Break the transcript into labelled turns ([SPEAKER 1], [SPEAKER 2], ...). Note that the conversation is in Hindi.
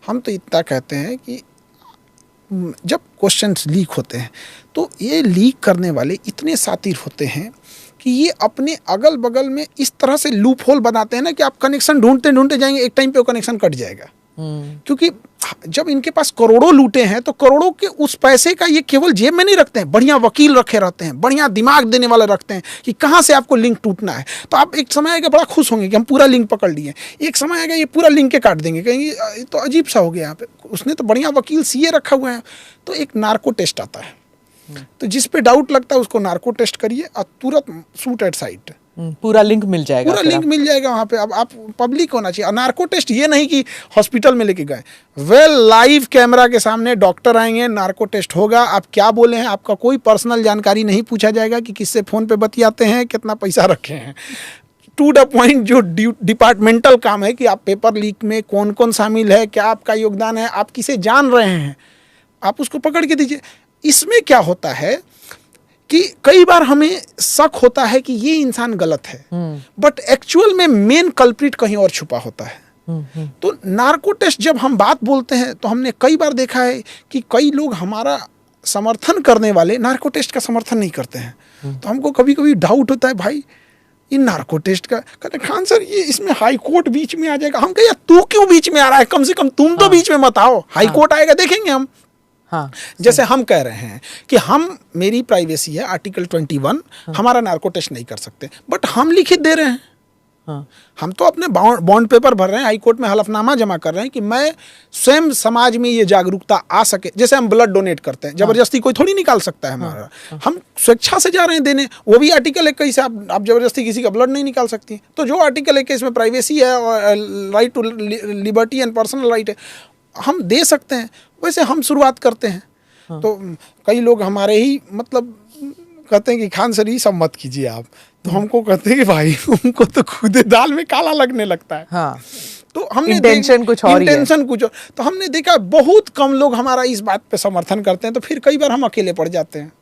[SPEAKER 1] हम तो इतना कहते हैं कि जब क्वेश्चंस लीक होते हैं तो ये लीक करने वाले इतने शातिर होते हैं कि ये अपने अगल बगल में इस तरह से लूप होल बनाते हैं ना कि आप कनेक्शन ढूंढते ढूंढते जाएंगे, एक टाइम पे वो कनेक्शन कट जाएगा। क्योंकि जब इनके पास करोड़ों लूटे हैं तो करोड़ों के उस पैसे का ये केवल जेब में नहीं रखते हैं, बढ़िया वकील रखे रहते हैं, बढ़िया दिमाग देने वाले रखते हैं कि कहाँ से आपको लिंक टूटना है। तो आप एक समय आएगा बड़ा खुश होंगे कि हम पूरा लिंक पकड़ लिए, एक समय आएगा ये पूरा लिंक के काट देंगे, कहेंगे ये तो अजीब सा हो गया, यहाँ पे उसने तो बढ़िया वकील सीए रखा हुआ है। तो एक नार्को टेस्ट आता है, तो जिस पे डाउट लगता है उसको नार्को टेस्ट करिए और तुरंत शूट एट साइट
[SPEAKER 2] पूरा लिंक मिल जाएगा,
[SPEAKER 1] पूरा लिंक मिल जाएगा वहाँ पे। अब आप पब्लिक होना चाहिए। नार्को टेस्ट ये नहीं कि हॉस्पिटल में लेके गए, लाइव कैमरा के सामने डॉक्टर आएंगे, नार्को टेस्ट होगा, आप क्या बोले हैं, आपका कोई पर्सनल जानकारी नहीं पूछा जाएगा कि किससे फ़ोन पे बतियाते हैं, कितना पैसा रखे हैं। टू द पॉइंट जो डिपार्टमेंटल काम है कि आप पेपर लीक में कौन कौन शामिल है, क्या आपका योगदान है, आप किसे जान रहे हैं, आप उसको पकड़ के दीजिए। इसमें क्या होता है कि कई बार हमें शक होता है कि ये इंसान गलत है, बट एक्चुअल में मेन कल्प्रिट कहीं और छुपा होता है। तो नार्को टेस्ट जब हम बात बोलते हैं तो हमने कई बार देखा है कि कई लोग हमारा समर्थन करने वाले नार्को टेस्ट का समर्थन नहीं करते हैं। तो हमको कभी कभी डाउट होता है, भाई ये नार्को टेस्ट का, कहते खान सर ये इसमें हाई कोर्ट बीच में आ जाएगा। हम कहे यार तू क्यों बीच में आ रहा है, कम से कम तुम तो बीच में मत आओ, हाई कोर्ट आएगा देखेंगे हम।
[SPEAKER 2] हाँ,
[SPEAKER 1] जैसे हम कह रहे हैं कि हम, मेरी प्राइवेसी है, आर्टिकल 21, हमारा नार्को टेस्ट नहीं कर सकते, बट हम लिखित दे रहे हैं।
[SPEAKER 2] हाँ,
[SPEAKER 1] हम तो अपने बॉन्ड पेपर भर रहे हैं, हाई कोर्ट में हलफनामा जमा कर रहे हैं कि मैं स्वयं समाज में ये जागरूकता आ सके। जैसे हम ब्लड डोनेट करते हैं, जबरदस्ती कोई थोड़ी निकाल सकता है हमारा, हम स्वेच्छा से जा रहे हैं देने। वो भी आर्टिकल 21 से आप जबरदस्ती किसी का ब्लड नहीं निकाल सकती। तो जो आर्टिकल 21 में प्राइवेसी है और right to liberty and personal right है, हम दे सकते हैं। वैसे हम शुरुआत करते हैं। तो कई लोग हमारे ही मतलब कहते हैं कि खान सर ये सब मत कीजिए आप, तो हमको कहते हैं कि भाई उनको तो खुद दाल में काला लगने लगता है।
[SPEAKER 2] हाँ,
[SPEAKER 1] तो हमने
[SPEAKER 2] इंटेंशन कुछ और ही है।
[SPEAKER 1] तो हमने देखा बहुत कम लोग हमारा इस बात पे समर्थन करते हैं, तो फिर कई बार हम अकेले पड़ जाते हैं।